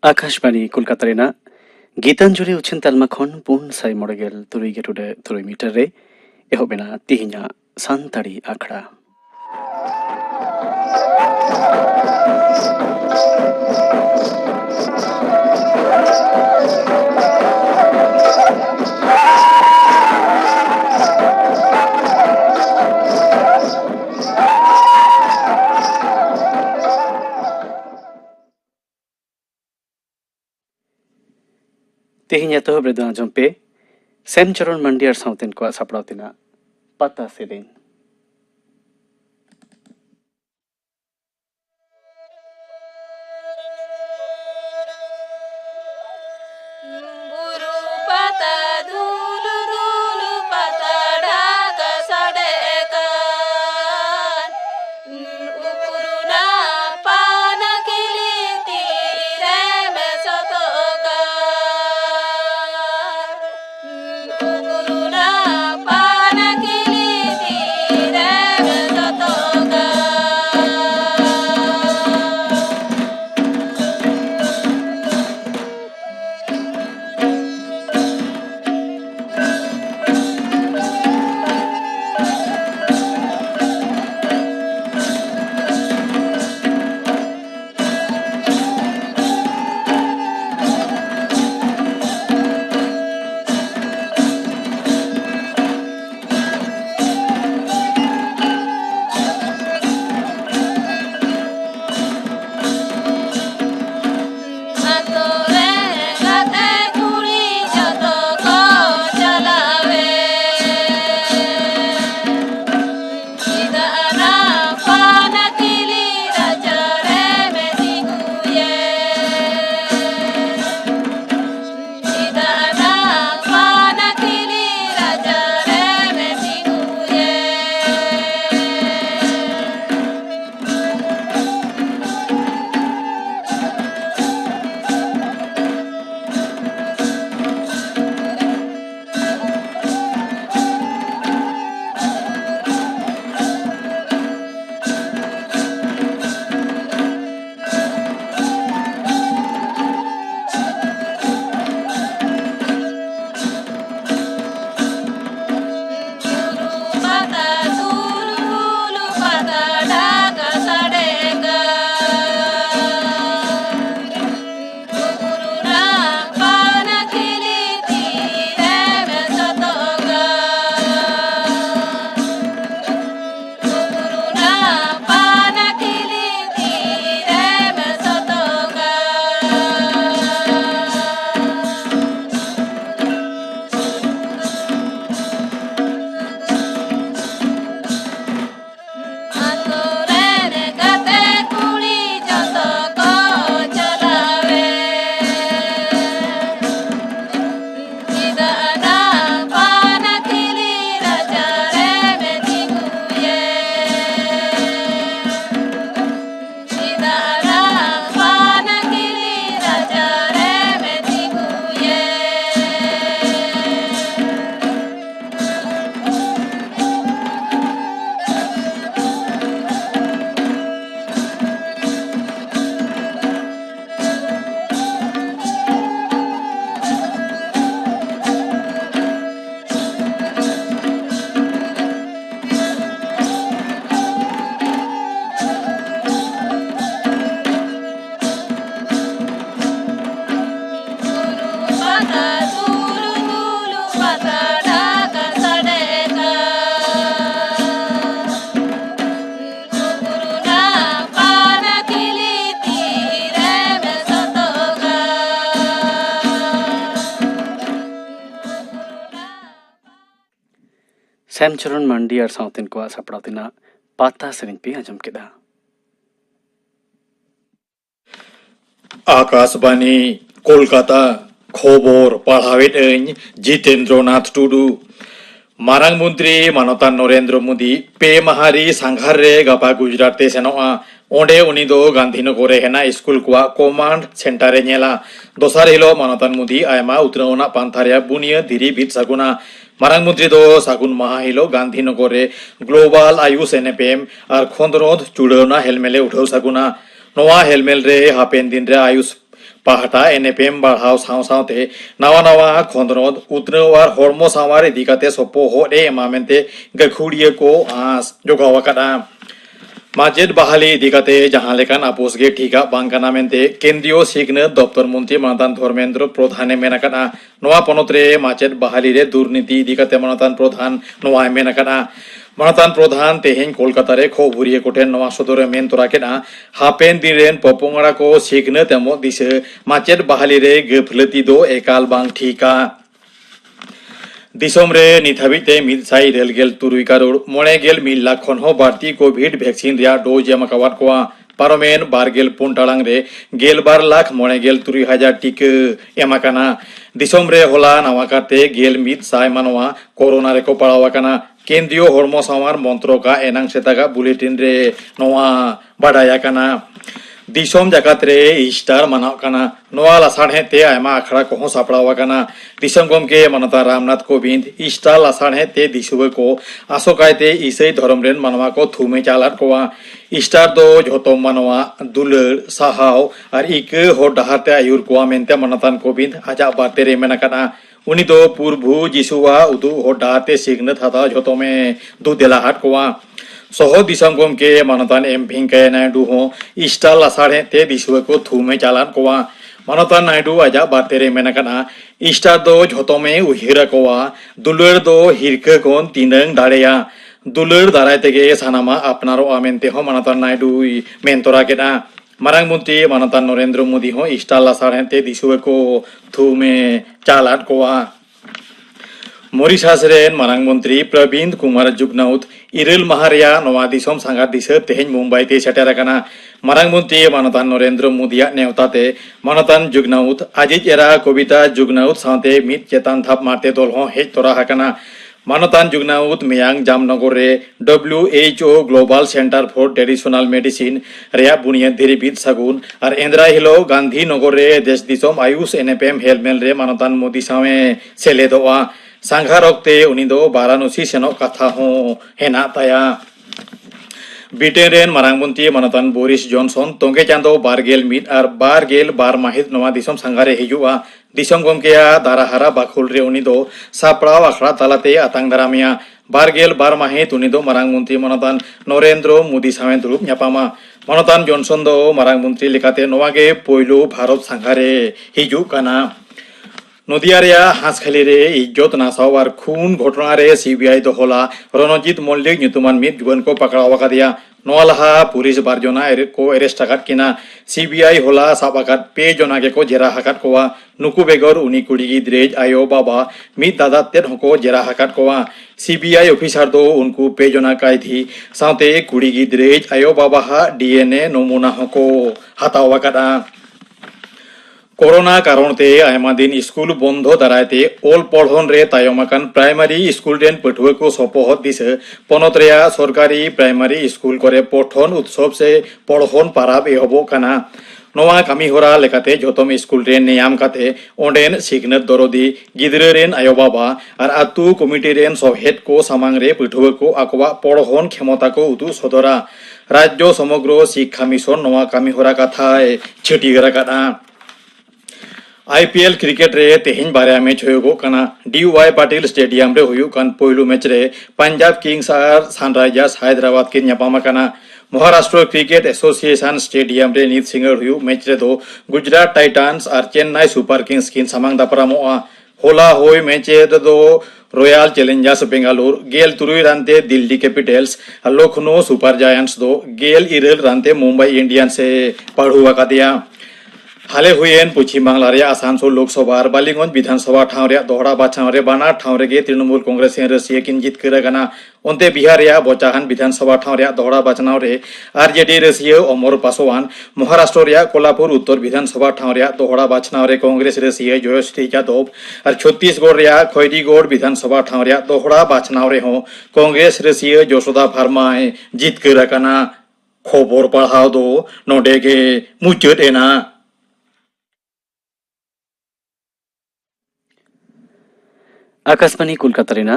आकाशवाणी कोलकाता रेना गीतांजलि उछिन तालमा खन पुन साई मोड़गेल तुरई गेटुडे तुरई मीटर रे एहोबेना तिहिnya सानताड़ी आखड़ा तिहिnya तो ब्रेदा जम्पे सेम चरण मंडियार साउतेन को सापड़ावतिना पता सेरेन सेम चरण मंडियार साउतेन को सापड़ावतिना पता सेरेन पे आजम केदा आकाशवाणी कोलकाता खबर पढ़ावेद जितेंद्रनाथ टुडू मारांग मंत्री मानतान नरेंद्र मोदी पे माहारी सांघार रे गापा गुजरात ते सेनोआ ओंडे उनी दो गांधीनगर रे हेना स्कूल को कमांड सेंटर रे नेला दोसार हिलो मानतान मोदी आयमा उतरौना पांथारिया बुनिया धीरी बीत सगुना मारांग मंत्री दो सागुन माहा हिलो गांधीनगर रे ग्लोबल आयुष एनएपीएम और खोंदरोद चुड़ौना हेलमेले उठाव सगुना नोआ हेलमेल रे हापेन दिन रे Ayush pahata NPM barhau saw-sawte nawa-nawa khondrod utnawar hormo sawar idikate sopo hode emamente gakhuriya ko as jogawakada Masjid Bahali dikate jahan lekan apus ge thika bang kana mente kendriyo sikna doptor mantri manatan Dharmendra Pradhane menakana noa ponotre Masjid Bahali re durniti dikate manatan Pradhan noa menakana manatan Pradhan tehen Kolkata re khoburiye koten noa sodore men torakena hapen diren popongara ko sikna temo dise Masjid Bahali re gefleti do ekal bang thika Disom रे निथाबिते मिलसाई रेलगेल तुरुई करोड़ मोने गेल मिल लाख खन हो भारतीय Covid vaccine रिया dose एमकावाट कोआ पारोमेन बारगेल पुंटालांग रे गेल 12 लाख मोने गेल तुरुई हजार टीके एमाकाना दिसोम रे होला नवाकाते गेल मित साय मानवा कोरोना रे को पड़ावाकाना केंद्रीय हर्मो सामार मंत्रो का एनांग सेतागा बुलेटिन रे नवा बाडायाकाना दिसोम जगत रे ईस्टर मनावकाना नोआ लासाढ़े ते आयमा अखड़ा को सापड़ावाकाना दिसोम गमके मनता रामनाथ कोविंद ईस्टर लासाढ़े ते दिसुबे को आसोकायते ईसाई धर्म रेन मनवा को थुमे चालाट कोआ ईस्टर दो झोतो मनवा दुलर साहाव और इक हो डहाते आयुर कोआ मेंते मनतान कोविंद आजा बाते रे मेनाकाना उनी दो पूर्वु जिसुवा उदु हो डहाते सिग्नत हता झोतो में दु देलाहाट कोआ सोहो दिसम गमके मनतान एम वेंकैया नायडू हो ईस्टर लासाढ़े ते दिसुबे को थुमे चालान कोआ मनतान नायडू आजा बातेरे मेनाकाना ईस्टर दो झोतो में उहिरा कोआ दुलर दो हिरके कोन तीनंग दाड़ेया दुलर दाराय तेगे सानामा अपनारो आमेनते हो मनतान नायडू मेंतोरा केना मारांग मंत्री मनतान नरेंद्र मोदी हो ईस्टर लासाढ़े ते दिसुबे को थुमे चालान कोआ मॉरिशस रेन मारांग मंत्री प्रवीण कुमार जुगनाउत इरेल महारिया नवा दिसोम सांगार दिसे तेहेन मुंबई ते सेटेराकाना मारांग मंत्री मनतान नरेंद्र मोदिया नेवताते मनतान जुगनाउत आजिज एरा कविता जुगनाउत साथे मित चेतान थाप मारते दल हो हेज तोरा हाकाना मनतान जुगनाउत मियांग जामनगर रे WHO global centre for traditional medicine रेया बुनियाद धीरेबिद सगुन और एंद्रा हिलो गांधी नगर रे देश दिसोम आयुष NPM हेलमेल रे मनतान मोदी सावे सेलेदोआ सांघार अक्ते उनी दो वाराणसी सेनो कथा हो हेना ताया ब्रिटेन रेन मारांग मंत्री मनतान बोरिस जॉनसन तोंगे चांदो बारगेल मिट और बारगेल बार माहित नवा दिसम सांघारे हिजुआ दिसम गमकेया दाराहारा बाखुल रे उनी दो सापड़ाव आखड़ा तालाते आतांग दारामिया बारगेल बार माहित उनी दो मारांग मंत्री मनतान नरेंद्र मोदी सावे दुरुप न्यापामा मनतान जॉनसन दो मारांग मंत्री लेकाते नवागे पोइलो भारत सांघारे हिजु काना नदिया रेया हांसखाली रे इज्जत नासाव और खून घटना रे CBI दो होला रणजीत मल्लिक ᱧᱩᱛᱩᱢᱟᱱ ᱢᱤᱫ ᱡᱩᱣᱟᱹᱱ ᱠᱚ ᱯᱟᱠᱲᱟᱣ ᱟᱠᱟᱫᱮᱭᱟ ᱱᱚᱣᱟ ᱞᱟᱦᱟ पुलिस 12 जना को एरेस्ट आकाद किना CBI होला साब आकाद 2 जना के को जेरा हाकाद कोवा नुकु बेगर उनी कुड़ी गिद्रेज आयो बाबा मिद दादा तेन हको जेरा हाकाद कोवा CBI ऑफिसर दो उनको 2 जना काई थी साथे कुड़ी गिद्रेज आयो बाबा हा DNA नमूना हको हाताव आकादा कोरोना कारण ते आयमा दिन स्कूल बंधो दारायते ओल पढ़न रे तायमाकान प्राइमरी स्कूल रेन पठुआ को सपोहत दिसे पनत रेया सरकारी प्राइमरी स्कूल करे पठन उत्सव से पढ़न पाराब एहबो काना नवा कामी होरा लेकाते जोतम स्कूल रेन नियम काते ओंडेन सिगनत दरोदी गिदरे रेन आयो बाबा और आतु कमिटी रेन सहेद को सामांग रे पठुआ को आकवा पढ़न क्षमता को उदु सदरा राज्य समग्र शिक्षा मिशन नवा कामी होरा कथाय छटिगरा काना IPL क्रिकेट रे तेहिन बारे मैच होयो काना DY पाटिल स्टेडियम रे होयो कान पहिलो मैच रे पंजाब किंग्स और सनराइजर्स हैदराबाद के न्यापामा काना महाराष्ट्र क्रिकेट एसोसिएशन स्टेडियम रे नीत सिंगर होयो मैच रे दो गुजरात टाइटन्स और चेन्नई सुपर किंग्स किन सामांग दापरामोआ होला होय मैच रे दो रॉयल चैलेंजर्स बेंगालुरु गेल तुरुई रानते Delhi Capitals Lucknow Super Giants दो गेल इरेल रानते मुंबई इंडियंस से पढ़ुआ का दिया हाले हुएन पश्चिम बांग्ला रे आसानसोल लोकसभा और बालिगंज विधानसभा ठाव रे दोहरा बाछाव रे बाना ठाव रे तृणमूल कांग्रेस रसिया किन जीत करगाना ओंते बिहार रे बोचाहान विधानसभा ठाव रे दोहरा बाछनाव रे RJD रसिया अमर पासवान महाराष्ट्र रे कोल्हापुर उत्तर विधानसभा ठाव रे दोहरा बाछनाव रे कांग्रेस रसिया जयश्री यादव और छत्तीसगढ़ रे खैरीगढ़ विधानसभा ठाव रे दोहरा बाछनाव रे हो कांग्रेस रसिया यशोदा वर्मा जीत करगाना खबर पढ़ाव दो नोडेगे मुचद एना आकाशवाणी कोलकाता रेना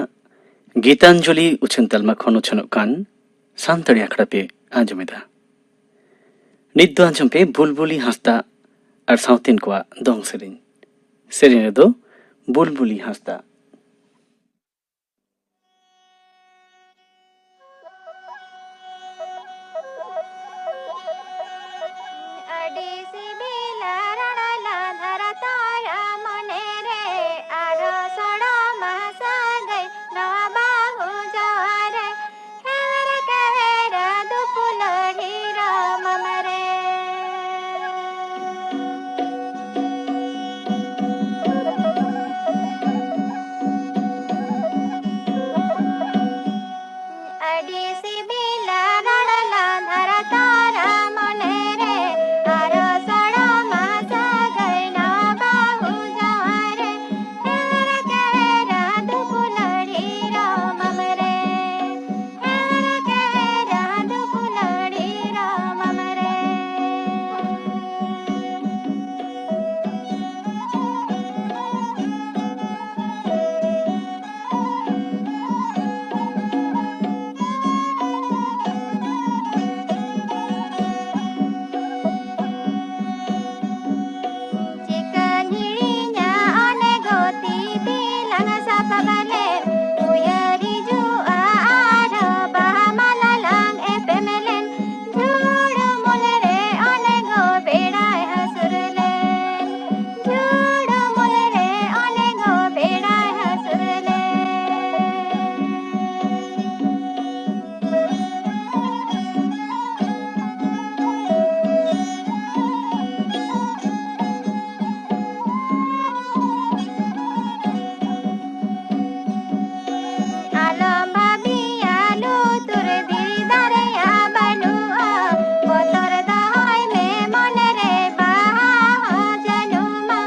गीतांजलि उछन तलमा खन उछन कान सांतड़ी आखड़ा पे आंजमेदा निद दो आंजम पे बुलबुली हंसता ᱟᱨ ᱥᱟᱶᱛᱮᱱ ᱠᱚᱣᱟᱜ ᱫᱚᱝ ᱥᱮᱨᱮᱧ ᱨᱮᱫᱚ ᱵᱩᱞᱵᱩᱞᱤ ᱦᱟᱸᱥᱫᱟ ᱟᱹᱰᱤ ᱥᱤᱵᱤᱞᱟ ᱨᱟᱲᱟᱞᱟ ᱫᱷᱟᱨᱟ ᱛᱟᱭᱟ ᱢᱚᱱᱮ ᱨᱮ ᱟᱨᱚ ᱥᱚᱲᱚᱢᱟ ᱥᱟᱹᱜᱟᱹᱭ ᱱᱚᱣᱟ ᱵᱟᱹᱦᱩ ᱡᱟᱶᱟᱭ ᱨᱮ ᱦᱮᱣᱮᱨ ᱠᱮᱣᱮᱨ ᱫᱩᱯᱩᱞᱟᱹᱲᱤ ᱨᱟᱢᱟᱢ ᱨᱮ ᱟᱹᱰᱤ ᱥᱤᱵᱤᱞᱟ ᱨᱟᱲᱟᱞᱟ ᱫᱷᱟᱨᱟ ᱛᱟᱭᱟ ᱢᱚᱱᱮ ᱨᱮ ᱟᱨᱚ ᱥᱚᱲᱚᱢᱟ ᱥᱟᱹᱜᱟᱹᱭ ᱱᱚᱣᱟ ᱵᱟᱹᱦᱩ ᱡᱟᱶᱟᱭ ᱨᱮ ᱦᱮᱣᱮᱨ ᱠᱮᱣᱮᱨ ᱫᱩᱯᱩᱞᱟᱹᱲᱤ ᱨᱟᱢᱟᱢ ᱨᱮ ᱦᱮᱣᱮᱨ ᱠᱮᱣᱮᱨ ᱫᱩᱯᱩᱞᱟᱹᱲᱤ ᱨᱟᱢᱟᱢ ᱨᱮ Chicken hirinya one goti bilang sapa balen Uyari jua ada bah malalang epemelen Judu mulere one go bedai hasurlen Judu mulere one go bedai hasurlen Alam babiya lutur diri daraya banua Kotor dahoy me monere baha januma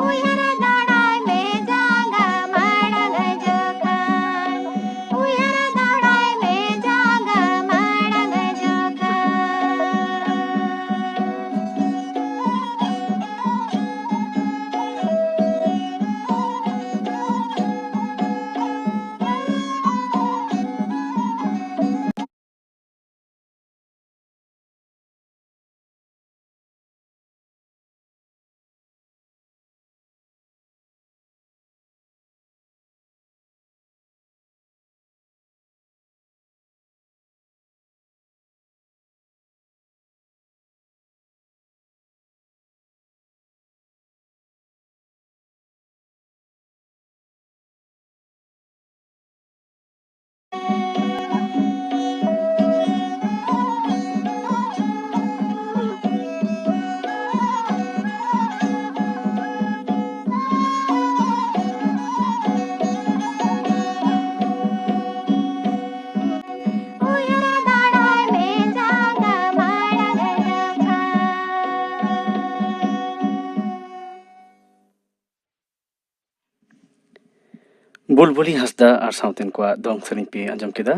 Uyar daday me jaga madang jokan Uyar daday me jaga madang jokan Uyar daday me jaga madang jokan बुलबुली हांसदा और सावतेन को दोंग सेरेñ पे आंजम केदा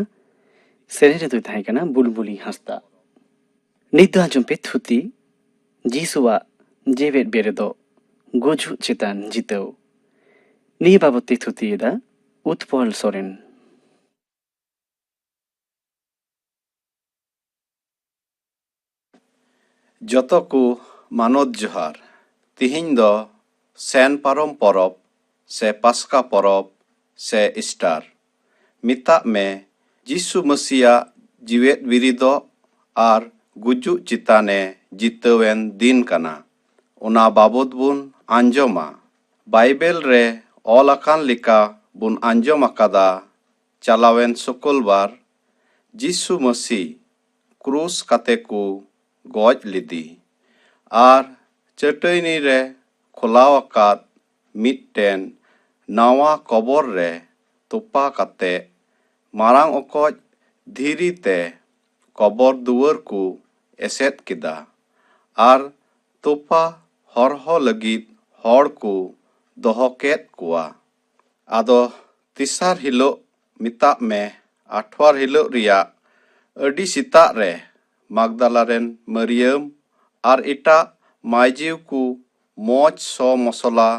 सेरेñ रे दोय ताहें कना बुलबुली हांसदा नित दो आंजम पे थुती जीसुआ जेवेट बेरे दो गुजु चेतान जितौ नि बाबते थुती एदा उत्पल सोरेन ᱡᱚᱛᱚ ᱠᱚ ᱢᱟᱱᱚᱛ ᱡᱚᱦᱟᱨ ᱛᱤᱦᱤᱧ ᱫᱚ ᱥᱮᱱ ᱯᱟᱨᱚᱢ ᱯᱚᱨᱚᱵᱽ ᱥᱮ ᱯᱟᱥᱠᱟ ᱯᱚᱨᱚᱵᱽ ᱥᱮ ᱤᱥᱴᱟᱨ ᱢᱮᱛᱟᱜ ᱢᱮ ᱡᱤᱥᱩ ᱢᱟᱥᱤᱭᱟᱜ ᱡᱤᱣᱮᱫ ᱵᱤᱨᱤᱫᱚᱜ ᱟᱨ ᱜᱩᱡᱩᱜ ᱪᱮᱛᱟᱱᱮ ᱡᱤᱛᱟᱹᱣᱮᱱ ᱫᱤᱱ ᱠᱟᱱᱟ ᱚᱱᱟ ᱵᱟᱵᱚᱫ ᱵᱚᱱ ᱟᱸᱡᱚᱢᱟ ᱵᱟᱭᱵᱮᱞ ᱨᱮ ᱚᱞ ᱟᱠᱟᱱ ᱞᱮᱠᱟ ᱵᱚᱱ ᱟᱸᱡᱚᱢ ᱟᱠᱟᱫᱟ ᱪᱟᱞᱟᱣᱮᱱ ᱥᱩᱠᱨᱵᱟᱨ ᱡᱤᱥᱩ ᱢᱟᱥᱤ ᱠᱨᱩᱥ ᱠᱟᱛᱮ ᱠᱚ ᱜᱚᱡ ᱞᱮᱫᱮ ᱟᱨ ᱪᱟᱹᱴᱟᱹᱭᱱᱤ ᱨᱮ ᱠᱷᱚᱞᱟᱣ ᱟᱠᱟᱫ ᱢᱤᱫᱴᱮᱱ ᱱᱟᱣᱟ ᱠᱚᱵᱚᱨ ᱨᱮ ᱛᱚᱯᱟ ᱠᱟᱛᱮ ᱢᱟᱨᱟᱝ ᱚᱠᱚᱡ ᱫᱷᱤᱨᱤ ᱛᱮ ᱠᱚᱵᱚᱨ ᱫᱩᱣᱟᱹᱨ ᱠᱚ ᱮᱥᱮᱫ ᱠᱮᱫᱟ ᱟᱨ ᱛᱚᱯᱟ ᱦᱚᱨᱦᱚ ᱞᱟᱹᱜᱤᱫ ᱦᱚᱲ ᱠᱚ ᱫᱚᱦᱚ ᱠᱮᱫ ᱠᱚᱣᱟ ᱟᱫᱚ ᱛᱮᱥᱟᱨ ᱦᱤᱞᱳᱜ ᱢᱮᱛᱟᱜ ᱢᱮ ᱟᱴᱷᱣᱟᱨ ᱦᱤᱞᱳᱜ ᱨᱮᱭᱟᱜ ᱟᱹᱰᱤ ᱥᱮᱛᱟᱜ ᱨᱮ ᱢᱟᱜᱫᱟᱞᱟ ᱨᱮᱱ ᱢᱟᱨᱤᱭᱟᱢ ᱟᱨ ᱮᱴᱟᱜ ᱢᱟᱹᱭᱡᱤᱣ ᱠᱚ ᱢᱚᱡᱽ ᱥᱚ ᱢᱚᱥᱞᱟ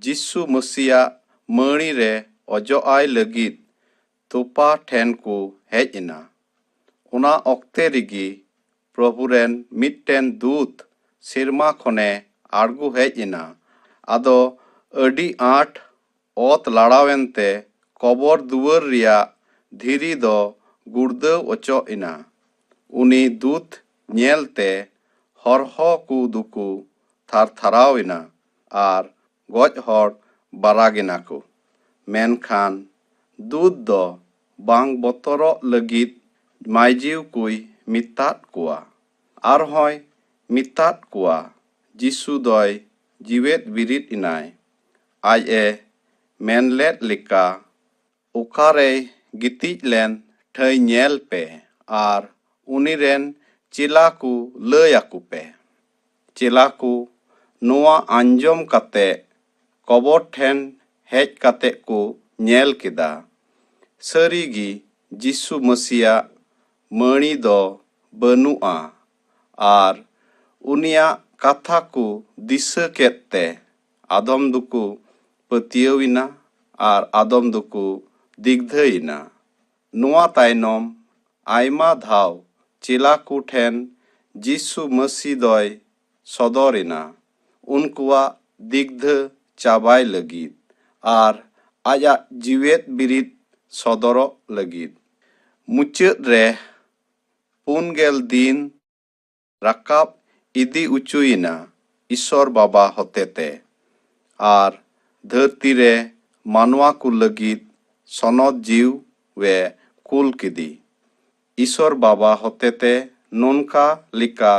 ᱡᱤᱥᱩ ᱢᱟᱥᱤᱭᱟᱜ ᱢᱟᱹᱲᱤ ᱨᱮ ᱚᱡᱚᱜ ᱟᱭ ᱞᱟᱹᱜᱤᱫ ᱛᱚᱯᱟ ᱴᱷᱮᱱ ᱠᱚ ᱦᱮᱡ ᱮᱱᱟ ᱚᱱᱟ ᱚᱠᱛᱮ ᱨᱮᱜᱮ ᱯᱨᱚᱵᱷᱩ ᱨᱮᱱ ᱢᱤᱫᱴᱮᱱ ᱫᱩᱛ ᱥᱮᱨᱢᱟ ᱠᱷᱚᱱᱮ ᱟᱬᱜᱚ ᱦᱮᱡ ᱮᱱᱟ᱾ ᱟᱫᱚ ᱟᱹᱰᱤ ᱟᱸᱴ ᱚᱛ ᱞᱟᱲᱟᱣᱮᱱᱛᱮ ᱠᱚᱵᱚᱨ ᱫᱩᱣᱟᱹᱨ ᱨᱮᱭᱟᱜ ᱫᱷᱤᱨᱤ ᱫᱚ ᱜᱩᱲᱫᱟᱹᱣ ᱚᱪᱚᱜ ᱮᱱᱟ᱾ ᱩᱱᱤ ᱫᱩᱛ ᱧᱮᱞᱛᱮ ᱦᱚᱨᱦᱚ ᱠᱚ ᱫᱚᱠᱚ ᱛᱷᱟᱨᱛᱷᱟᱨᱟᱣ ᱮᱱᱟ ᱟᱨ ᱜᱚᱡ ᱦᱚᱲ ᱵᱟᱨᱟᱜᱮᱱᱟ ᱠᱚ᱾ ᱢᱮᱱᱠᱷᱟᱱ ᱫᱩᱛ ᱫᱚ ᱵᱟᱝ ᱵᱚᱛᱚᱨᱚᱜ ᱞᱟᱹᱜᱤᱫ ᱢᱟᱹᱭᱡᱤᱣ ᱠᱚᱭ ᱢᱮᱛᱟᱫ ᱠᱚᱣᱟ᱾ ᱟᱨᱦᱚᱸᱭ ᱢᱮᱛᱟᱫ ᱠᱚᱣᱟ ᱡᱤᱥᱩ ᱫᱚᱭ ᱡᱤᱣᱮᱫ ᱵᱤᱨᱤᱫ ᱮᱱᱟᱭ᱾ ᱟᱡ ᱮ ᱢᱮᱱᱞᱮᱫ ᱞᱮᱠᱟ ᱚᱠᱟᱨᱮᱭ ᱜᱤᱛᱤᱡ ᱞᱮᱱ ᱴᱷᱟᱹᱭ ᱧᱮᱞ ᱯᱮ ᱟᱨ ᱩᱱᱤᱨᱮᱱ ᱪᱮᱞᱟ ᱠᱚ ᱞᱟᱹᱭ ᱟᱠᱚ ᱯᱮ᱾ ᱪᱮᱞᱟ ᱠᱚ ᱱᱚᱣᱟ ᱟᱸᱡᱚᱢ ᱠᱟᱛᱮ ᱠᱚᱵᱚᱨ ᱴᱷᱮᱱ ᱦᱮᱡ ᱠᱟᱛᱮ ᱠᱚ ᱧᱮᱞ ᱠᱮᱫᱟ ᱥᱟᱹᱨᱤᱜᱮ ᱡᱤᱥᱩ ᱢᱟᱹᱥᱤᱭᱟᱜ ᱢᱟᱹᱲᱤ ᱫᱚ ᱵᱟᱹᱱᱩᱜᱼᱟ᱾ ᱟᱨ ᱩᱱᱤᱭᱟᱜ ᱠᱟᱛᱷᱟ ᱠᱚ ᱫᱤᱥᱟᱹ ᱠᱮᱫᱛᱮ ᱟᱫᱚᱢ ᱫᱚᱠᱚ ᱯᱟᱹᱛᱭᱟᱹᱣᱮᱱᱟ ᱟᱨ ᱟᱫᱚᱢ ᱫᱚᱠᱚ ᱫᱤᱜᱽᱫᱷᱟᱹᱭᱮᱱᱟ᱾ ᱱᱚᱣᱟ ᱛᱟᱭᱱᱚᱢ ᱟᱭᱢᱟ ᱫᱷᱟᱣ ᱪᱮᱞᱟ ᱠᱚ ᱴᱷᱮᱱ ᱡᱤᱥᱩ ᱢᱟᱹᱥᱤ ᱫᱚᱭ ᱥᱚᱫᱚᱨᱮᱱᱟ ᱩᱱᱠᱩᱣᱟᱜ ᱫᱤᱜᱽᱫᱷᱟᱹ ᱪᱟᱵᱟᱭ ᱞᱟᱹᱜᱤᱫ ᱟᱨ ᱟᱡᱟᱜ ᱡᱤᱣᱮᱫ ᱵᱤᱨᱤᱫ ᱥᱚᱫᱚᱨᱚᱜ ᱞᱟᱹᱜᱤᱫ᱾ ᱢᱩᱪᱟᱹᱫ ᱨᱮ 40 ᱫᱤᱱ ᱨᱟᱠᱟᱵ ᱤᱫᱤ ᱚᱪᱚᱭᱮᱱᱟ ᱤᱥᱥᱚᱨ ᱵᱟᱵᱟ ᱦᱚᱛᱮᱛᱮ ᱟᱨ ᱫᱷᱟᱹᱨᱛᱤ ᱨᱮ ᱢᱟᱱᱣᱟ ᱠᱚ ᱞᱟᱹᱜᱤᱫ ᱥᱚᱱᱚᱛ ᱡᱤᱣᱮ ᱠᱩᱞ ᱠᱮᱫᱮ᱾ ᱤᱥᱥᱚᱨ ᱵᱟᱵᱟ ᱦᱚᱛᱮᱛᱮ ᱱᱚᱝᱠᱟ ᱞᱮᱠᱟ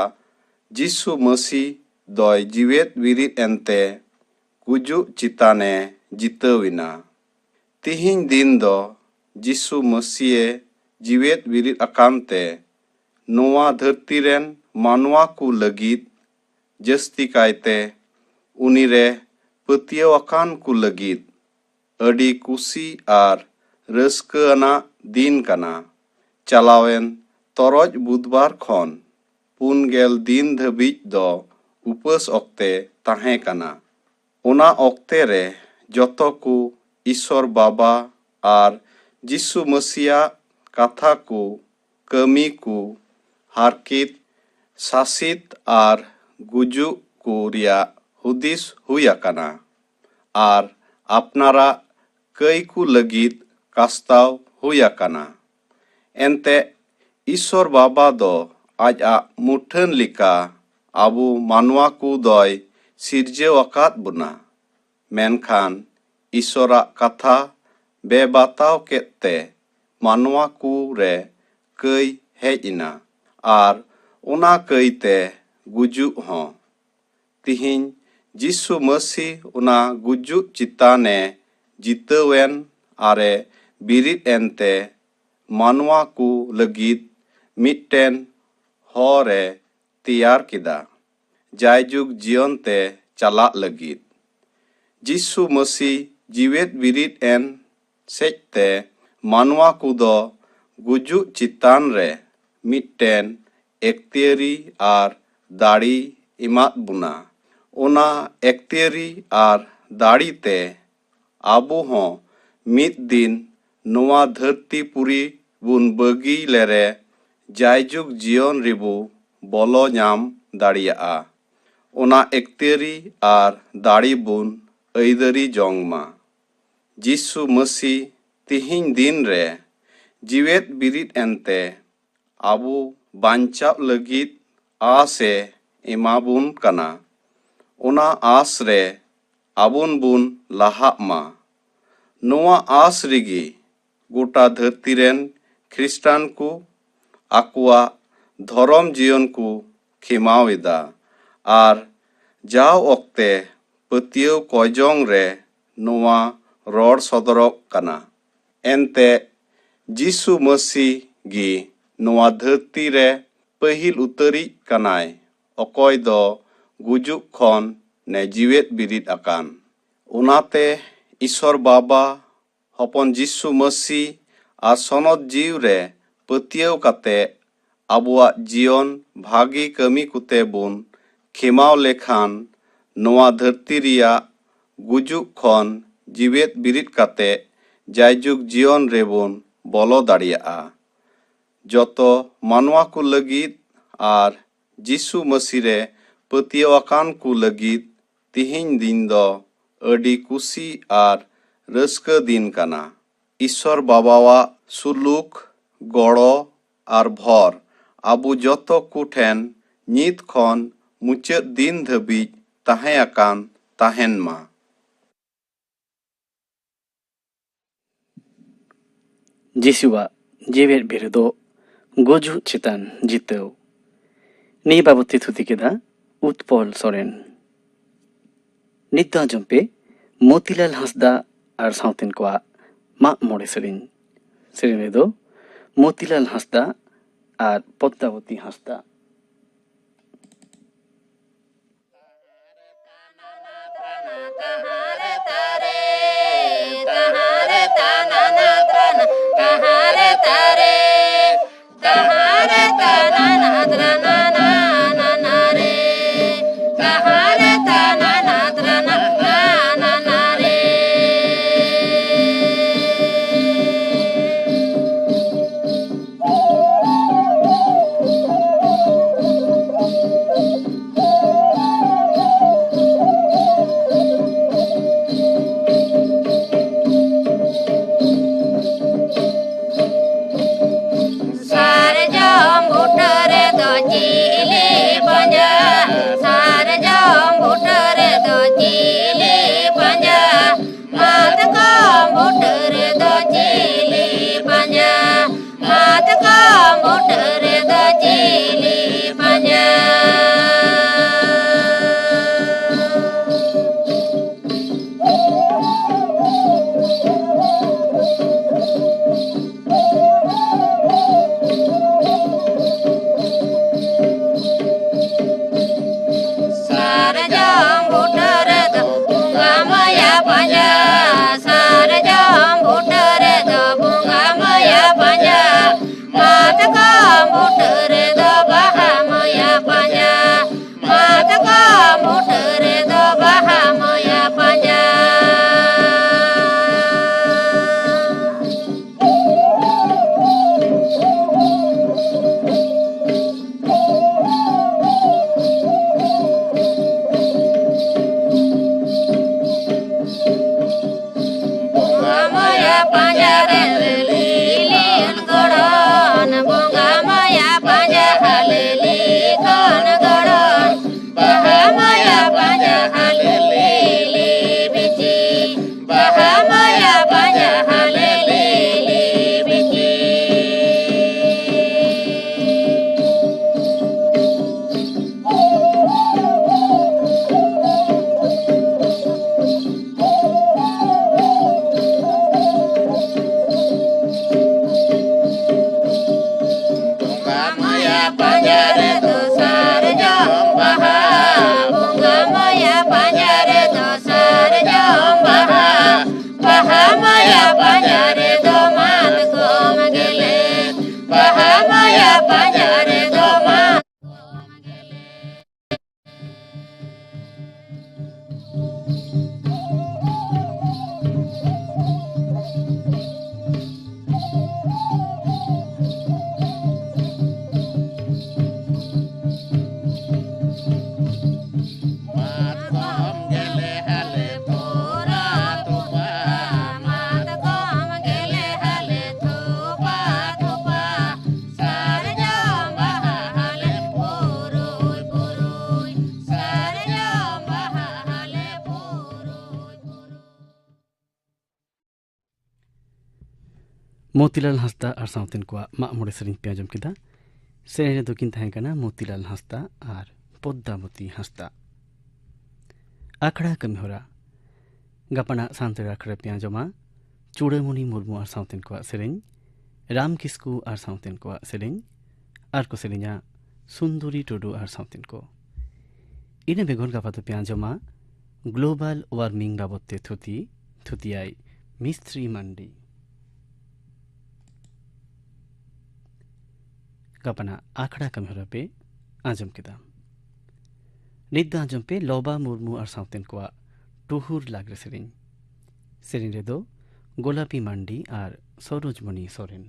ᱡᱤᱥᱩ ᱢᱟᱹᱥᱤ ᱫᱚᱭ ᱡᱤᱣᱮᱫ ᱵᱤᱨᱤᱫ ᱮᱱᱛᱮ ᱜᱩᱡᱩᱜ ᱪᱮᱛᱟᱱᱮ ᱡᱤᱛᱟᱹᱣ ᱮᱱᱟ᱾ ᱛᱤᱦᱤᱧ ᱫᱤᱱ ᱫᱚ ᱡᱤᱥᱩ ᱢᱟᱹᱥᱤᱭᱮ ᱡᱤᱣᱮᱫ ᱵᱤᱨᱤᱫ ᱟᱠᱟᱱᱛᱮ ᱱᱚᱣᱟ ᱫᱷᱟᱹᱨᱛᱤ ᱨᱮᱱ ᱢᱟᱱᱣᱟ ᱠᱚ ᱞᱟᱹᱜᱤᱫ ᱡᱟᱹᱥᱛᱤ ᱠᱟᱭᱛᱮ ᱩᱱᱤᱨᱮ ᱯᱟᱹᱛᱭᱟᱹᱣ ᱟᱠᱟᱱ ᱠᱚ ᱞᱟᱹᱜᱤᱫ ᱟᱹᱰᱤ ᱠᱩᱥᱤ ᱟᱨ ᱨᱟᱹᱥᱠᱟᱹ ᱟᱱᱟᱜ ᱫᱤᱱ ᱠᱟᱱᱟ᱾ ᱪᱟᱞᱟᱣᱮᱱ ᱛᱚᱨᱚᱡ ᱵᱩᱫᱷᱵᱟᱨ ᱠᱷᱚᱱ 40 ᱫᱤᱱ ᱫᱷᱟᱹᱵᱤᱡ ᱫᱚ ᱩᱯᱟᱹᱥ ᱚᱠᱛᱮ ᱛᱟᱦᱮᱸ ᱠᱟᱱᱟ᱾ ᱚᱱᱟ ᱚᱠᱛᱮ ᱨᱮ ᱡᱚᱛᱚ ᱠᱚ ᱤᱥᱥᱚᱨ ᱵᱟᱵᱟ ᱟᱨ ᱡᱤᱥᱩ ᱢᱟᱹᱥᱤᱭᱟᱜ ᱠᱟᱛᱷᱟ ᱠᱚ ᱠᱟᱹᱢᱤ ᱠᱚ ᱦᱟᱨᱠᱮᱛ ᱥᱟᱥᱮᱛ ᱟᱨ ᱜᱩᱡᱩᱜ ᱠᱚ ᱨᱮᱭᱟᱜ ᱦᱩᱫᱤᱥ ᱦᱩᱭ ᱟᱠᱟᱱᱟ ᱟᱨ ᱟᱯᱱᱟᱨᱟᱜ ᱠᱟᱹᱭ ᱠᱚ ᱞᱟᱹᱜᱤᱫ ᱠᱟᱥᱛᱟᱣ ᱦᱩᱭ ᱟᱠᱟᱱᱟ᱾ ᱮᱱᱛᱮ ᱤᱥᱥᱚᱨ ᱵᱟᱵᱟ ᱫᱚ ᱟᱡᱟᱜ ᱢᱩᱴᱷᱟᱹᱱ ᱞᱮᱠᱟ ᱟᱵᱚ ᱢᱟᱱᱣᱟ ᱠᱚ ᱫᱚᱭ ᱥᱤᱨᱡᱟᱹᱣ ᱟᱠᱟᱫ ᱵᱚᱱᱟ᱾ ᱢᱮᱱᱠᱷᱟᱱ ᱤᱥᱥᱚᱨᱟᱜ ᱠᱟᱛᱷᱟ ᱵᱮᱵᱟᱛᱟᱣ ᱠᱮᱫᱛᱮ ᱢᱟᱱᱣᱟ ᱠᱚ ᱨᱮ ᱠᱟᱹᱭ ᱦᱮᱡ ᱮᱱᱟ ᱟᱨ ᱚᱱᱟ ᱠᱟᱹᱭᱛᱮ ᱜᱩᱡᱩᱜ ᱦᱚᱸ᱾ ᱛᱤᱦᱤᱧ ᱡᱤᱥᱩ ᱢᱟᱹᱥᱤ ᱚᱱᱟ ᱜᱩᱡᱩᱜ ᱪᱮᱛᱟᱱᱮ ᱡᱤᱛᱟᱹᱣᱮᱱ ᱟᱨᱮ ᱵᱤᱨᱤᱫ ᱮᱱᱛᱮ ᱢᱟᱱᱣᱟ ᱠᱚ ᱞᱟᱹᱜᱤᱫ ᱢᱤᱫᱴᱮᱱ ᱦᱚᱨᱮ ᱛᱮᱭᱟᱨ ᱠᱮᱫᱟ ᱡᱟᱭᱡᱩᱜᱽ ᱡᱤᱭᱚᱱ ᱛᱮ ᱪᱟᱞᱟᱜ ᱞᱟᱹᱜᱤᱫ᱾ ᱡᱤᱥᱩ ᱢᱟᱹᱥᱤ ᱡᱤᱣᱮᱫ ᱵᱤᱨᱤᱫ ᱮᱱ ᱥᱮᱡᱛᱮ ᱢᱟᱱᱣᱟ ᱠᱚᱫᱚ ᱜᱩᱡᱩᱜ ᱪᱮᱛᱟᱱ ᱨᱮ ᱢᱤᱫᱴᱮᱱ ᱮᱠᱛᱤᱭᱟᱹᱨᱤ ᱟᱨ ᱫᱟᱲᱮ ᱮᱢᱟᱫ ᱵᱚᱱᱟ᱾ ᱚᱱᱟ ᱮᱠᱛᱤᱭᱟᱹᱨᱤ ᱟᱨ ᱫᱟᱲᱮᱛᱮ ᱟᱵᱚ ᱦᱚᱸ ᱢᱤᱫ ᱫᱤᱱ ᱱᱚᱣᱟ ᱫᱷᱟᱹᱨᱛᱤ ᱯᱩᱨᱤ ᱵᱚᱱ ᱵᱟᱹᱜᱤ ᱞᱮᱨᱮ ᱡᱟᱭᱡᱩᱜᱽ ᱡᱤᱭᱚᱱ ᱨᱮᱵᱚ ᱵᱚᱞᱚ ᱧᱟᱢ ᱫᱟᱲᱮᱭᱟᱜᱼᱟ᱾ ᱚᱱᱟ ᱮᱠᱛᱤᱭᱟᱹᱨᱤ ᱟᱨ ᱫᱟᱲᱮ ᱵᱚᱱ ᱟᱹᱭᱫᱟᱹᱨᱤ ᱡᱚᱝ ᱢᱟ᱾ ᱡᱤᱥᱩ ᱢᱟᱹᱥᱤ ᱛᱤᱦᱤᱧ ᱫᱤᱱ ᱨᱮ ᱡᱤᱣᱮᱫ ᱵᱤᱨᱤᱫ ᱮᱱᱛᱮ ᱟᱵᱚ ᱵᱟᱧᱪᱟᱜ ᱞᱟᱹᱜᱤᱫ ᱟᱸᱥᱮ ᱮᱢᱟᱵᱚᱱ ᱠᱟᱱᱟ᱾ ᱚᱱᱟ ᱟᱸᱥ ᱨᱮ ᱟᱵᱚᱱ ᱵᱚᱱ ᱞᱟᱦᱟᱜ ᱢᱟ᱾ ᱱᱚᱣᱟ ᱟᱸᱥ ᱨᱮᱜᱮ ᱜᱚᱴᱟ ᱫᱷᱟᱹᱨᱛᱤ ᱨᱮᱱ ᱠᱷᱨᱤᱥᱴᱟᱱ ᱠᱚ ᱟᱠᱚᱣᱟᱜ ᱫᱷᱚᱨᱚᱢ ᱡᱤᱭᱚᱱ ᱠᱚ ᱠᱷᱮᱢᱟᱣ ᱮᱫᱟ ᱟᱨ ᱡᱟᱣ ᱚᱠᱛᱮ ᱯᱟᱹᱛᱭᱟᱹᱣ ᱠᱚᱭᱡᱚᱝ ᱨᱮ ᱱᱚᱣᱟ ᱨᱚᱲ ᱥᱚᱫᱚᱨᱚᱜ ᱠᱟᱱᱟ᱾ ᱮᱱᱛᱮ ᱡᱤᱥᱩ ᱢᱟᱹᱥᱤ ᱜᱮ ᱱᱚᱣᱟ ᱫᱷᱟᱹᱨᱛᱤ ᱨᱮ ᱯᱟᱹᱦᱤᱞ ᱩᱛᱟᱹᱨᱤᱡ ᱠᱟᱱᱟᱭ ᱚᱠᱚᱭ ᱫᱚ ᱜᱩᱡᱩᱜ ᱠᱷᱚᱱ ᱱᱮ ᱡᱤᱣᱮᱫ ᱵᱤᱨᱤᱫ ᱟᱠᱟᱱ᱾ ᱚᱱᱟᱛᱮ ᱤᱥᱥᱚᱨ ᱵᱟᱵᱟ ᱦᱚᱯᱚᱱ ᱡᱤᱥᱩ ᱢᱟᱹᱥᱤ ᱟᱨ ᱥᱚᱱᱚᱛ ᱡᱤᱣ ᱨᱮ ᱯᱟᱹᱛᱭᱟᱹᱣ ᱠᱟᱛᱮ ᱟᱵᱚᱣᱟᱜ ᱡᱤᱭᱚᱱ ᱵᱷᱟᱹᱜᱤ ᱠᱟᱹᱢᱤ ᱠᱚᱛᱮ ᱵᱚᱱ ᱠᱷᱮᱢᱟᱣ ᱞᱮᱠᱷᱟᱱ ᱱᱚᱣᱟ ᱫᱷᱟᱹᱨᱛᱤ ᱨᱮᱭᱟᱜ ᱜᱩᱡᱩᱜ ᱠᱷᱚᱱ ᱡᱤᱣᱮᱫ ᱵᱤᱨᱤᱫ ᱠᱟᱛᱮ ᱡᱟᱭᱡᱩᱜᱽ ᱡᱤᱭᱚᱱ ᱨᱮᱵᱚᱱ ᱵᱚᱞᱚ ᱫᱟᱲᱮᱭᱟᱜᱼᱟ᱾ ᱡᱚᱛᱚ ᱢᱟᱱᱣᱟ ᱠᱚ ᱞᱟᱹᱜᱤᱫ ᱟᱨ ᱡᱤᱥᱩ ᱢᱟᱹᱥᱤ ᱨᱮ ᱯᱟᱹᱛᱭᱟᱹᱣᱟᱠᱟᱱ ᱠᱚ ᱞᱟᱹᱜᱤᱫ ᱛᱤᱦᱤᱧ ᱫᱤᱱ ᱫᱚ ᱟᱹᱰᱤ ᱠᱩᱥᱤ ᱟᱨ ᱨᱟᱹᱥᱠᱟᱹ ᱫᱤᱱ ᱠᱟᱱᱟ। ᱤᱥᱥᱚᱨ ᱵᱟᱵᱟᱣᱟᱜ ᱥᱩᱞᱩᱠ, ᱜᱚᱲᱚ ᱟᱨ ᱵᱷᱚᱨ ᱟᱵᱚ ᱡᱚᱛᱚ ᱠᱚ ᱴᱷᱮᱱ ᱱᱤᱛ ᱠᱷᱚᱱ ᱢᱩᱪᱟᱹᱫ ᱫᱤᱱ ᱫᱷᱟᱹᱵᱤᱡ ᱛᱟᱦᱮᱱ ᱢᱟ। ᱡᱤᱥᱩᱣᱟᱜ ᱡᱮᱣᱮᱫ ᱵᱤᱨᱫᱚ ᱜᱩᱡᱩᱜ ᱪᱮᱛᱟᱱ ᱡᱤᱛᱟᱹᱣ। ᱱᱤᱭᱟᱹ ᱵᱟᱵᱚᱫ ᱛᱮ ᱛᱷᱩᱛᱤ ᱠᱮᱫᱟ ᱩᱛᱯᱚᱞ ᱥᱚᱨᱮᱱ। ᱱᱤᱛ ᱫᱚ ᱟᱸᱡᱚᱢ ᱯᱮ ᱢᱚᱛᱤᱞᱟᱞ ᱦᱟᱸᱥᱫᱟ ᱟᱨ ᱥᱟᱶᱛᱮᱱ ᱠᱚᱣᱟᱜ ᱢᱟᱜ ᱢᱚᱬᱮ ᱥᱮᱨᱮᱧ। ᱥᱮᱨᱮᱧ ᱨᱮᱫᱚ ᱢᱚᱛᱤᱞᱟᱞ ᱦᱟᱸᱥᱫᱟ ᱟর পদ্মাবতী হাঁসদা। ᱢᱚᱛᱤᱞᱟᱞ ᱦᱟᱸᱥᱫᱟ ᱟᱨ ᱥᱟᱶᱛᱮᱱ ᱠᱚᱣᱟᱜ ᱢᱟᱜ ᱢᱚᱬᱮ ᱥᱮᱨᱮᱧ ᱯᱮ ᱟᱸᱡᱚᱢ ᱠᱮᱫᱟ। ᱥᱮᱨᱮᱧ ᱨᱮᱫᱚ ᱠᱤᱱ ᱛᱟᱦᱮᱸ ᱠᱟᱱᱟ ᱢᱚᱛᱤᱞᱟᱞ ᱦᱟᱸᱥᱫᱟ ᱟᱨ ᱯᱚᱫᱽᱫᱟᱵᱚᱛী ᱦᱟᱸᱥᱫᱟ। ᱟᱠᱷᱲᱟ ᱠᱟᱹᱢᱤᱦᱚᱨᱟ ᱜᱟᱯᱟᱱᱟᱜ ᱥᱟᱱᱛᱟᱲ ᱟᱠᱷᱲᱟ ᱯᱮ ᱟᱸᱡᱚᱢᱟ ᱪᱩᱲᱟᱹᱢᱩᱱᱤ ᱢᱩᱨᱢᱩ ᱟᱨ ᱥᱟᱶᱛᱮᱱ ᱠᱚᱣᱟᱜ ᱥᱮᱨᱮᱧ, ᱨᱟᱢ ᱠᱤᱥᱠᱩ ᱟᱨ ᱥᱟᱶᱛᱮᱱ ᱠᱚᱣᱟᱜ ᱥᱮᱨᱮᱧ ᱟᱨ ᱠᱚ ᱥᱮᱨᱮᱧᱟ ᱥᱩᱱᱫᱚᱨী ᱴᱩᱰᱩ ᱟᱨ ᱥᱟᱶᱛᱮᱱ ᱠᱚ। ᱤᱱᱟᱹ ᱵᱮᱜᱚᱨ ᱜᱟᱯᱟ ᱫᱚᱯᱮ ᱟᱸᱡᱚᱢᱟ ᱜᱞᱳᱵᱟᱞ ᱳয়াᱨᱢᱤᱝ ᱵᱟᱵᱚᱫ ᱛᱮ ᱛᱷᱩᱛᱤᱭᱟᱭ ᱢᱤᱥᱛᱨᱤ ᱢᱟᱱᱰᱤ। ᱜᱟᱯᱟᱱᱟᱜ ᱟᱠᱷᱲᱟ ᱠᱟᱹᱢᱤᱦᱚᱨᱟ ᱯᱮ ᱟᱸᱡᱚᱢ ᱠᱮᱫᱟ। ᱱᱤᱛ ᱫᱚ ᱟᱸᱡᱚᱢ ᱯᱮ ᱞᱚᱵᱟ ᱢᱩᱨᱢᱩ ᱟᱨ ᱥᱟᱶᱛᱮᱱ ᱠᱚᱣᱟᱜ ᱴᱩᱦᱩᱨ ᱞᱟᱜᱽᱲᱮ ᱥᱮᱨᱮᱧ। ᱥᱮᱨᱮᱧ ᱨᱮᱫᱚ ᱜᱳᱞᱟᱯᱤ ᱢᱟᱱᱰᱤ ᱟᱨ ᱥᱚᱨᱳᱡᱢᱚᱱᱤ Soren.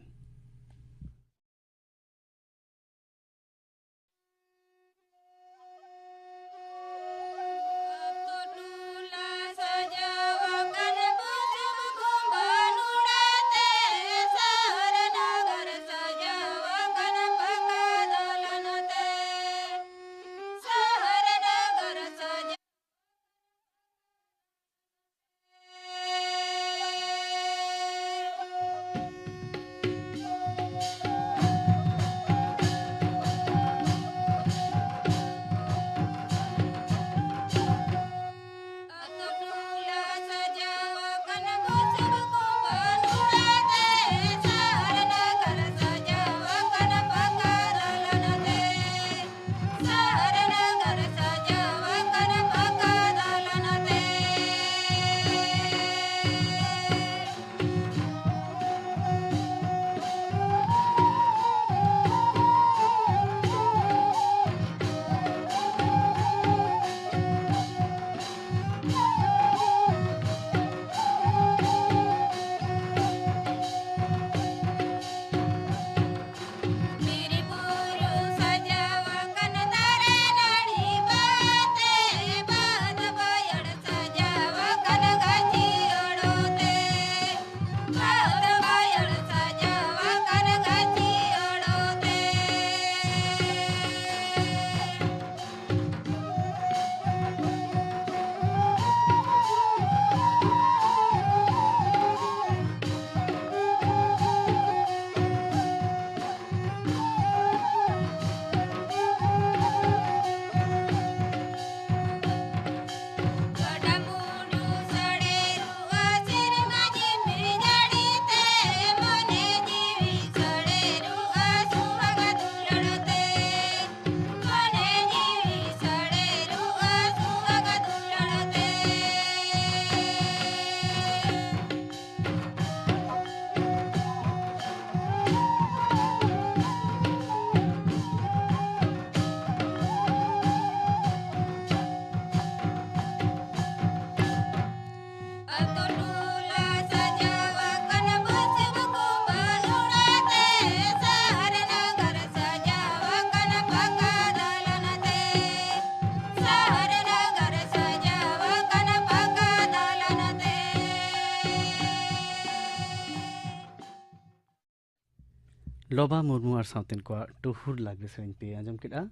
Loba Murmu ar sauten ko tuhur lagre sering pe anjom keda.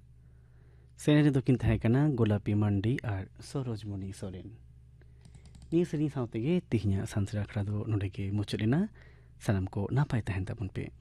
Sering dokin thai kana Golapi Mandi ar Sorojmuni Soren. Ni sering saute ge tihnya sansra krado nodege muchulina sanam ko napai tahen tapun pe.